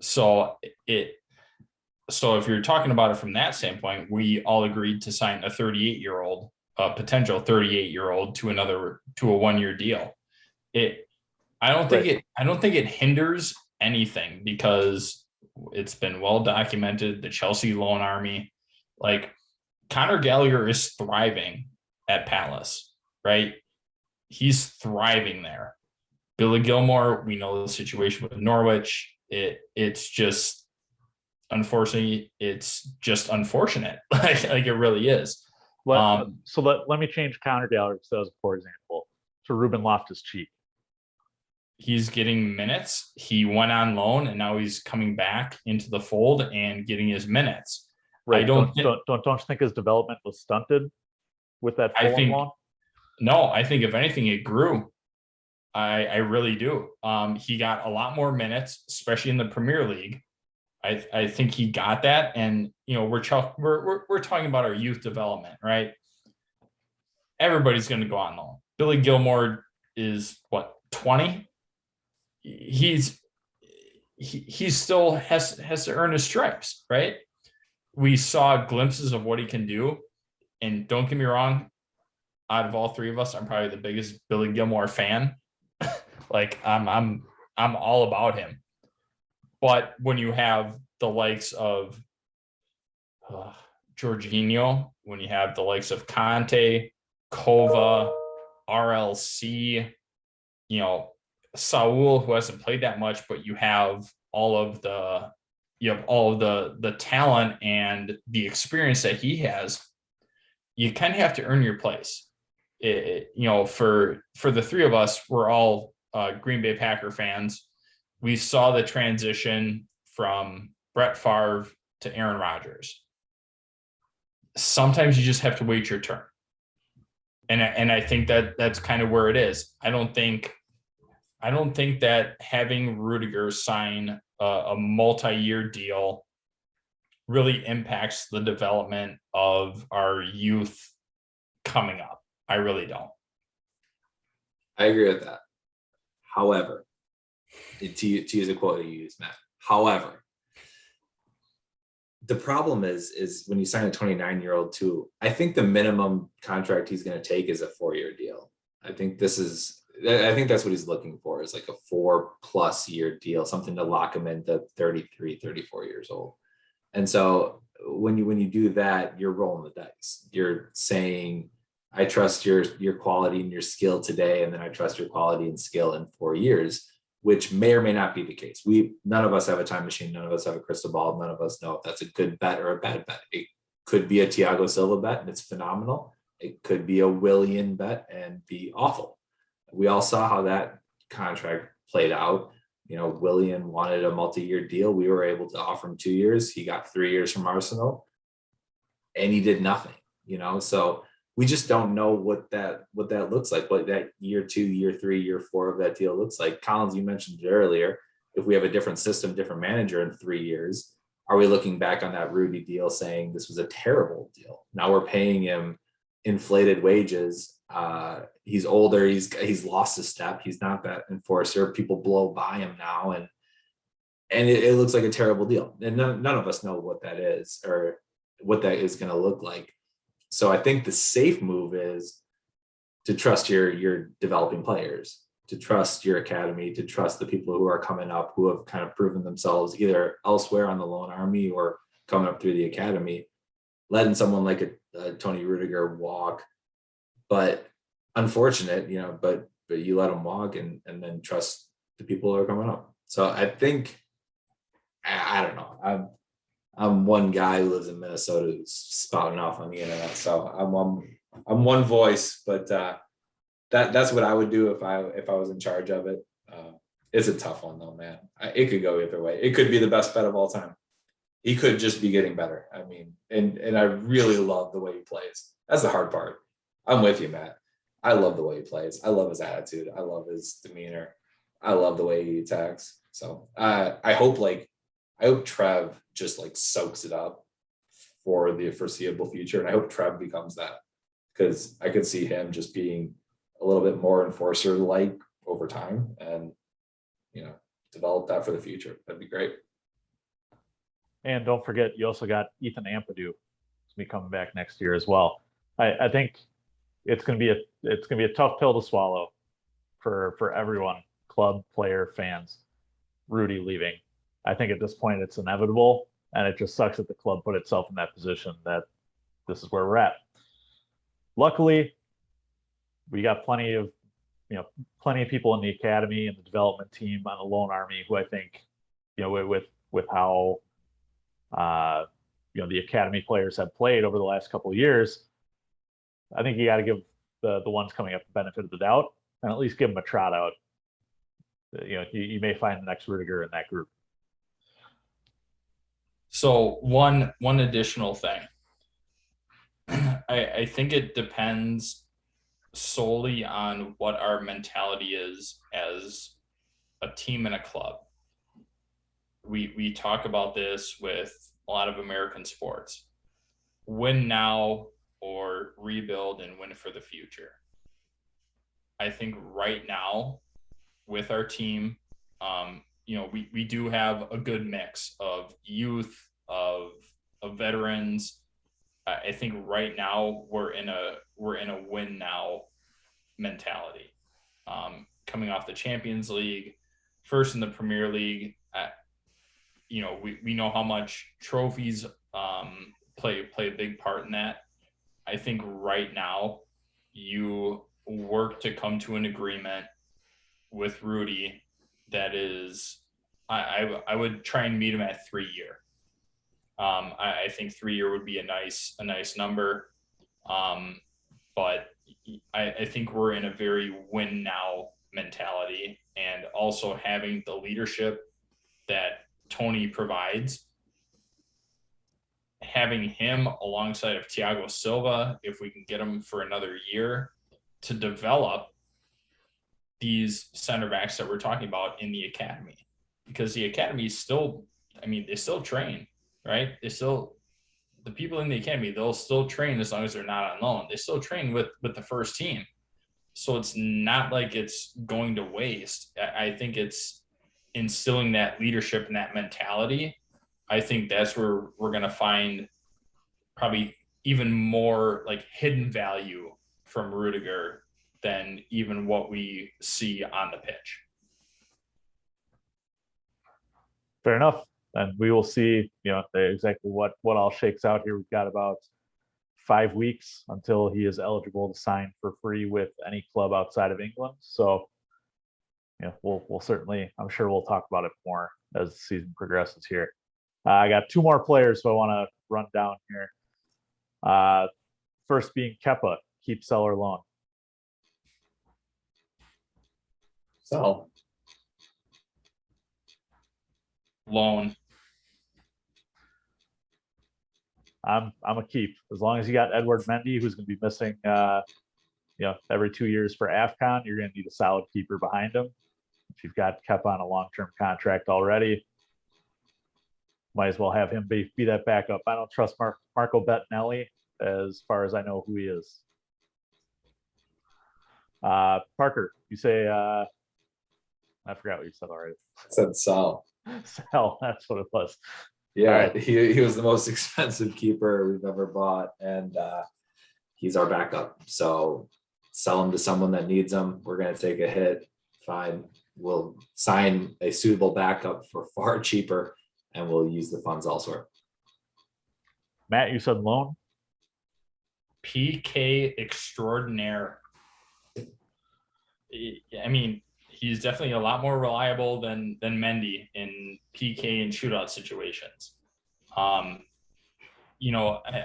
So if you're talking about it from that standpoint, we all agreed to sign a 38-year-old, potential 38-year-old to a 1-year deal. I don't think it hinders anything, because it's been well documented, the Chelsea loan army, like Conor Gallagher is thriving at Palace, right? He's thriving there. Billy Gilmore, we know the situation with Norwich. It's just, unfortunately, it's just unfortunate. like it really is. Let me change Conor Gallagher, for example, to Ruben Loftus-Cheek. He's getting minutes. He went on loan, and now he's coming back into the fold and getting his minutes. Right. Don't you think his development was stunted with that Fulham loan? No, I think if anything, it grew. I really do. He got a lot more minutes, especially in the Premier League. I think he got that, and we're talking about our youth development, right? Everybody's going to go on loan. Billy Gilmore is what, 20? He still has to earn his stripes, right? We saw glimpses of what he can do, and don't get me wrong, out of all three of us, I'm probably the biggest Billy Gilmore fan. Like I'm all about him. But when you have the likes of Jorginho, when you have the likes of Conte, Kova, RLC, Saul, who hasn't played that much, but you have all of the talent and the experience that he has, you kind of have to earn your place. For the three of us, we're all Green Bay Packer fans. We saw the transition from Brett Favre to Aaron Rodgers. Sometimes you just have to wait your turn. And I think that's kind of where it is. I don't think that having Rudiger sign a multi-year deal really impacts the development of our youth coming up. I really don't. I agree with that. However, to use a quote you use, Matt. However, the problem is when you sign a 29-year-old to, I think the minimum contract he's going to take is a 4-year deal. I think that's what he's looking for, is like a 4+ year deal, something to lock him into 33, 34 years old. And so when you do that, you're rolling the dice. You're saying, I trust your quality and your skill today, and then I trust your quality and skill in 4 years. which may or may not be the case. None of us have a time machine. None of us have a crystal ball. None of us know if that's a good bet or a bad bet. It could be a Thiago Silva bet and it's phenomenal. It could be a Willian bet and be awful. We all saw how that contract played out. Willian wanted a multi-year deal. We were able to offer him 2 years. He got 3 years from Arsenal and he did nothing, so we just don't know what that looks like, what that year 2, year 3, year 4 of that deal looks like. Collins, you mentioned it earlier. If we have a different system, different manager in 3 years, are we looking back on that Rudy deal saying this was a terrible deal? Now we're paying him inflated wages. He's older. He's lost a step. He's not that enforcer. People blow by him now, and it looks like a terrible deal. And none of us know what that is or what that is going to look like. So I think the safe move is to trust your developing players, to trust your academy, to trust the people who are coming up, who have kind of proven themselves either elsewhere on the loan army or coming up through the academy, letting someone like a Tony Rudiger walk. But unfortunate, but you let them walk and then trust the people who are coming up. So I think, I don't know. I'm one guy who lives in Minnesota who's spouting off on the internet. So I'm one voice, but that's what I would do if I was in charge of it. It's a tough one though, man. It could go either way. It could be the best bet of all time. He could just be getting better. I mean, and I really love the way he plays. That's the hard part. I'm with you, Matt. I love the way he plays. I love his attitude. I love his demeanor. I love the way he attacks. So I hope Trev just soaks it up for the foreseeable future. And I hope Trev becomes that, because I could see him just being a little bit more enforcer-like over time and, develop that for the future. That'd be great. And don't forget, you also got Ethan Ampadu to be coming back next year as well. I think it's going to be a tough pill to swallow for everyone, club, player, fans. Rudy leaving. I think at this point it's inevitable, and it just sucks that the club put itself in that position that this is where we're at. Luckily, we got plenty of people in the academy and the development team on the loan army who I think, with how the academy players have played over the last couple of years, I think you got to give the ones coming up the benefit of the doubt and at least give them a trot out. You may find the next Rudiger in that group. So one additional thing, I think it depends solely on what our mentality is as a team and a club. We talk about this with a lot of American sports. Win now or rebuild and win for the future. I think right now with our team, we do have a good mix of youth, of veterans. I think right now we're in a win now mentality. Coming off the Champions League, first in the Premier League, we know how much trophies play a big part in that. I think right now you work to come to an agreement with Rudy that is, I would try and meet him at 3 year. I think 3 year would be a nice number. But I think we're in a very win now mentality, and also having the leadership that Tony provides, having him alongside of Thiago Silva, if we can get him for another year, to develop these center backs that we're talking about in the academy, because the academy is still, they still train, right? The people in the academy, they'll still train as long as they're not on loan. They still train with the first team. So it's not like it's going to waste. I think it's instilling that leadership and that mentality. I think that's where we're going to find probably even more hidden value from Rudiger than even what we see on the pitch. Fair enough. And we will see, exactly what all shakes out here. We've got about 5 weeks until he is eligible to sign for free with any club outside of England. So, we'll certainly, I'm sure we'll talk about it more as the season progresses here. I got two more players, so I want to run down here. First being Kepa, keep, sell, or loan. So Loan. I'm a keep, as long as you got Edward Mendy, who's going to be missing, every 2 years for AFCON. You're going to need a solid keeper behind him. If you've got Kepa on a long-term contract already, might as well have him be that backup. I don't trust Marco Bettinelli as far as I know who he is. Parker, you say, I forgot what you said already. I said sell. Sell, that's what it was. Yeah, right. he was the most expensive keeper we've ever bought, and he's our backup. So sell him to someone that needs him. We're going to take a hit. Fine. We'll sign a suitable backup for far cheaper, and we'll use the funds elsewhere. Matt, you said loan? PK extraordinaire. I mean, he's definitely a lot more reliable than Mendy in PK and shootout situations. I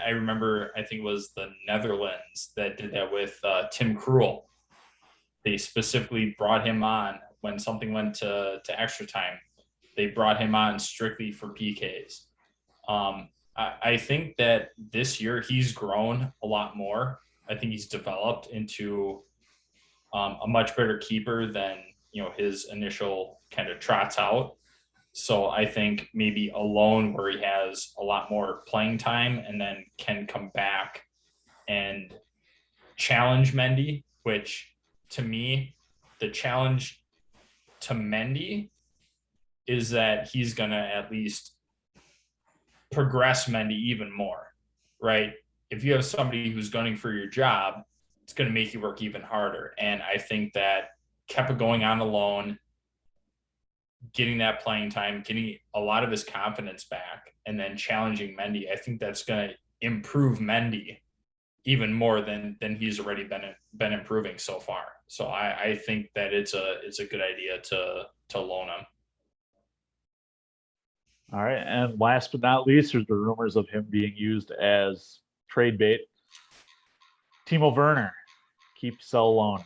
remember, I think it was the Netherlands that did that with Tim Krul. They specifically brought him on when something went to extra time. They brought him on strictly for PKs. I think that this year he's grown a lot more. I think he's developed into a much better keeper than his initial kind of trots out. So I think maybe a loan where he has a lot more playing time and then can come back and challenge Mendy, which to me, the challenge to Mendy is that he's going to at least progress Mendy even more, right? If you have somebody who's gunning for your job, it's going to make you work even harder. And I think that Kepa going on alone, getting that playing time, getting a lot of his confidence back, and then challenging Mendy, I think that's going to improve Mendy even more than he's already been improving so far. So I think that it's a good idea to loan him. All right, and last but not least, there's the rumors of him being used as trade bait. Timo Werner, keep, sell, loan.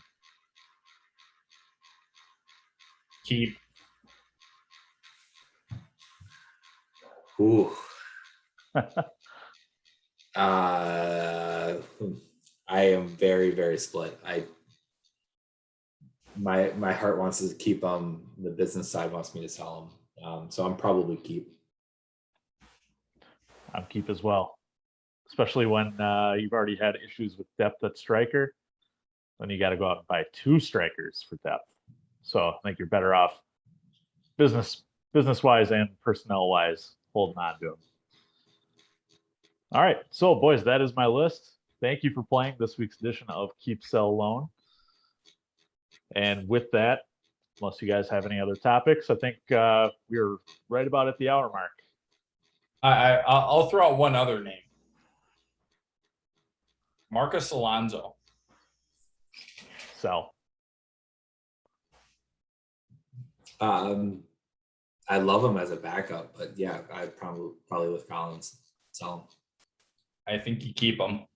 Keep. Ooh. I am very, very split. My heart wants to keep him. The business side wants me to sell him. So I'm probably keep. I'm keep as well, especially when you've already had issues with depth at striker. Then you got to go out and buy two strikers for depth. So I think you're better off business-wise and personnel-wise holding on to him. All right, so boys, that is my list. Thank you for playing this week's edition of Keep, Sell, Loan. And with that, unless you guys have any other topics, I think we're right about at the hour mark. I'll throw out one other name. Marcus Alonso. Sell. I love him as a backup, but yeah, I'd probably with Collins sell him. I think you keep him.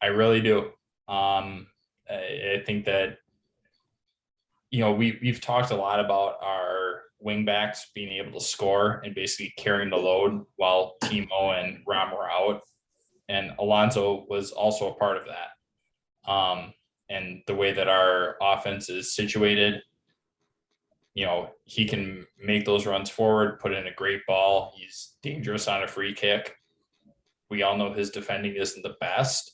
I really do. I think that we've talked a lot about our wingbacks being able to score and basically carrying the load while Timo and Ram were out, and Alonso was also a part of that. And the way that our offense is situated, he can make those runs forward, put in a great ball. He's dangerous on a free kick. We all know his defending isn't the best,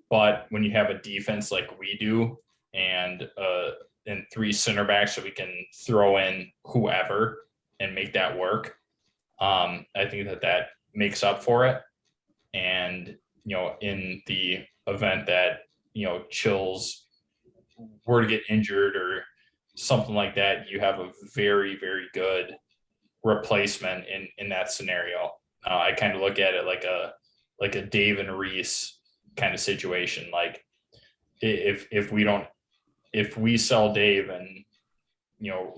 but when you have a defense like we do and three center backs, so we can throw in whoever and make that work, I think that makes up for it. And, in the event that, Chills were to get injured or something like that, you have a very, very good replacement in that scenario. I kind of look at it like a Dave and Reese kind of situation. Like if we sell Dave and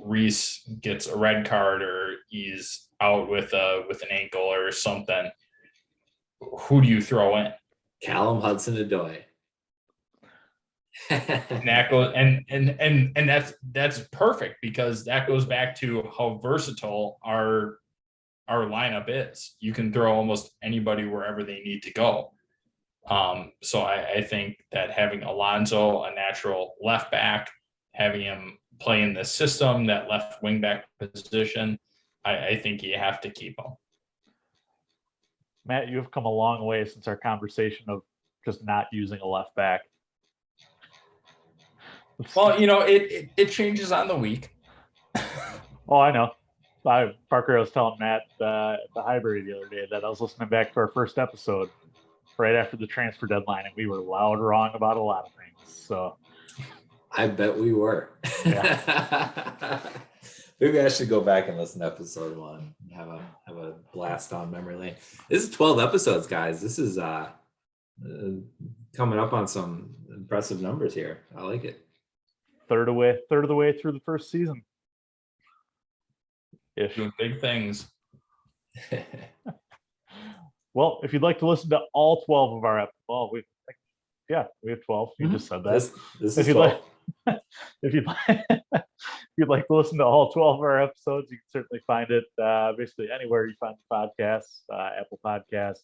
Reese gets a red card or he's out with an ankle or something, who do you throw in? Callum Hudson-Odoi. And that goes and that's perfect, because that goes back to how versatile our lineup is. You can throw almost anybody wherever they need to go. So I think that having Alonso, a natural left back, having him play in the system, that left wing back position, I think you have to keep him. Matt, you've come a long way since our conversation of just not using a left back. Well, it changes on the week. Oh, I know. Parker, I was telling Matt at the Highbury the other day that I was listening back to our first episode right after the transfer deadline, and we were loud wrong about a lot of things. So I bet we were. Yeah. Maybe I should go back and listen to episode 1 and have a blast on memory lane. This is 12 episodes, guys. This is coming up on some impressive numbers here. I like it. third of the way through the first season. Doing big things. Well, if you'd like to listen to all 12 of our episodes, well, we have 12. You just said that. This if is you'd 12. like, if you'd like to listen to all 12 of our episodes, you can certainly find it basically anywhere you find the podcasts, Apple Podcasts,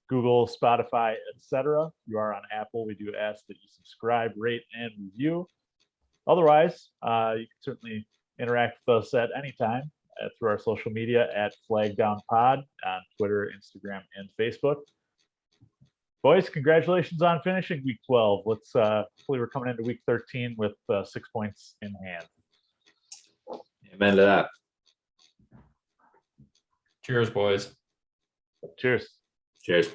Google, Spotify, etc. If you are on Apple, we do ask that you subscribe, rate, and review. Otherwise, you can certainly interact with us at any time through our social media at FlagDownPod on Twitter, Instagram, and Facebook. Boys, congratulations on finishing week 12. Let's hopefully we're coming into week 13 with 6 points in hand. Amen to that. Cheers, boys. Cheers. Cheers.